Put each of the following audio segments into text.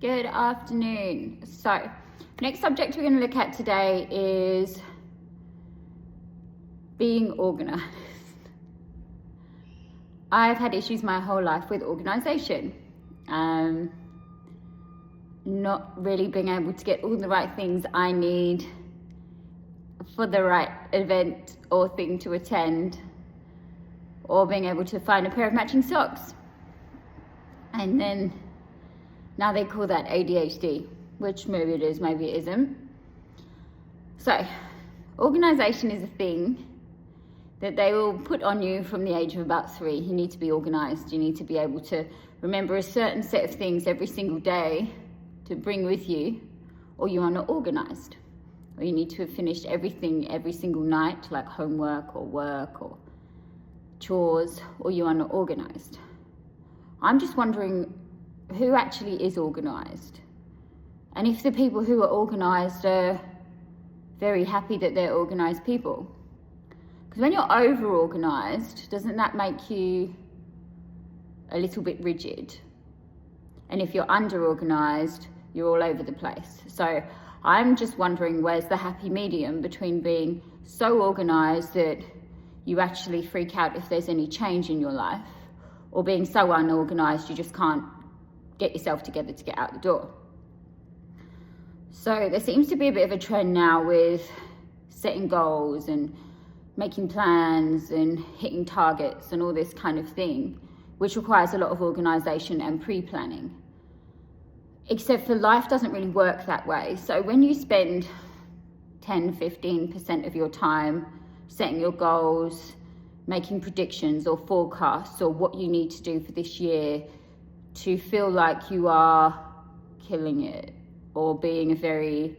Good afternoon. So, next subject we're going to look at today is being organized. I've had issues my whole life with organization. Not really being able to get all the right things I need for the right event or thing to attend, or being able to find a pair of matching socks. And then now they call that ADHD, which maybe it is, maybe it isn't. So, organization is a thing that they will put on you from the age of about 3. You need to be organized. You need to be able to remember a certain set of things every single day to bring with you, or you are not organized. Or you need to have finished everything every single night, like homework or work or chores, or you are not organized. I'm just wondering who actually is organized, and if the people who are organized are very happy that they're organized people. Because when you're over-organized, doesn't that make you a little bit rigid? And if you're under-organized, you're all over the place. So I'm just wondering, where's the happy medium between being so organized that you actually freak out if there's any change in your life, or being so unorganized you just can't get yourself together to get out the door. So there seems to be a bit of a trend now with setting goals and making plans and hitting targets and all this kind of thing, which requires a lot of organization and pre-planning. Except for life doesn't really work that way. So when you spend 10-15% of your time setting your goals, making predictions or forecasts or what you need to do for this year to feel like you are killing it, or being a very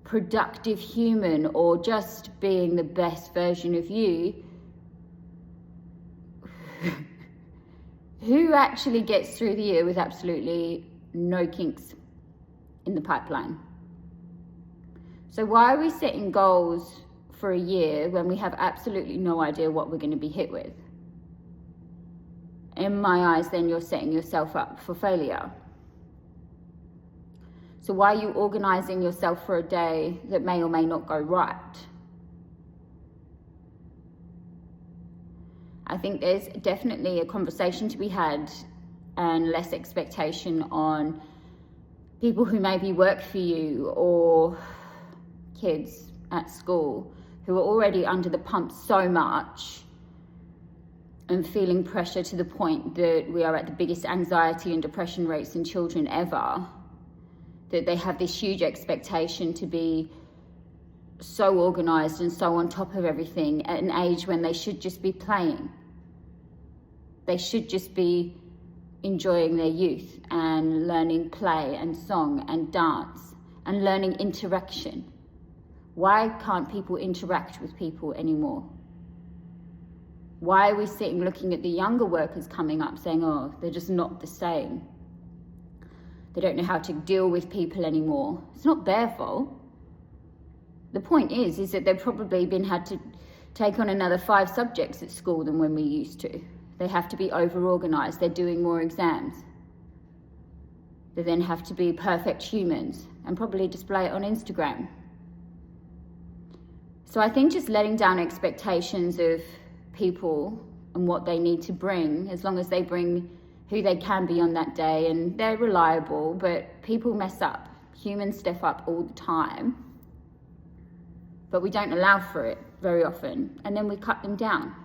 productive human, or just being the best version of you, who actually gets through the year with absolutely no kinks in the pipeline? So why are we setting goals for a year when we have absolutely no idea what we're going to be hit with? In my eyes, then you're setting yourself up for failure. So why are you organizing yourself for a day that may or may not go right? I think there's definitely a conversation to be had, and less expectation on people who maybe work for you, or kids at school who are already under the pump so much and feeling pressure to the point that we are at the biggest anxiety and depression rates in children ever, that they have this huge expectation to be so organized and so on top of everything at an age when they should just be playing. They should just be enjoying their youth and learning play and song and dance and learning interaction. Why can't people interact with people anymore? Why are we sitting looking at the younger workers coming up saying, oh, they're just not the same? They don't know how to deal with people anymore. It's not their fault. The point is that they've probably had to take on another 5 subjects at school than when we used to. They have to be over-organized. They're doing more exams. They then have to be perfect humans and probably display it on Instagram. So I think just letting down expectations of people and what they need to bring, as long as they bring who they can be on that day and they're reliable, but people mess up. Humans step up all the time, but we don't allow for it very often, and then we cut them down.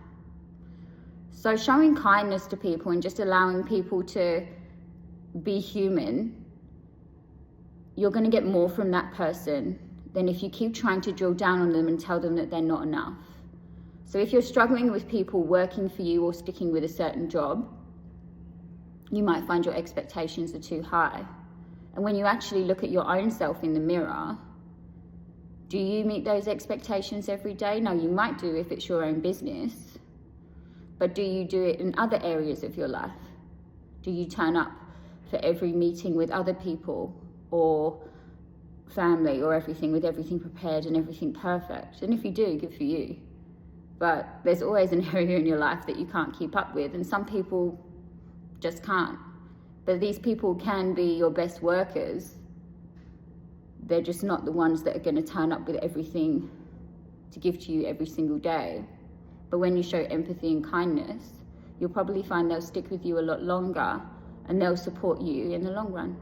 So showing kindness to people and just allowing people to be human, you're going to get more from that person than if you keep trying to drill down on them and tell them that they're not enough. So if you're struggling with people working for you or sticking with a certain job, you might find your expectations are too high. And when you actually look at your own self in the mirror, do you meet those expectations every day? No, you might do if it's your own business. But do you do it in other areas of your life? Do you turn up for every meeting with other people or family or everything, with everything prepared and everything perfect? And if you do, good for you. But there's always an area in your life that you can't keep up with, and some people just can't. But these people can be your best workers. They're just not the ones that are going to turn up with everything to give to you every single day. But when you show empathy and kindness, you'll probably find they'll stick with you a lot longer and they'll support you in the long run.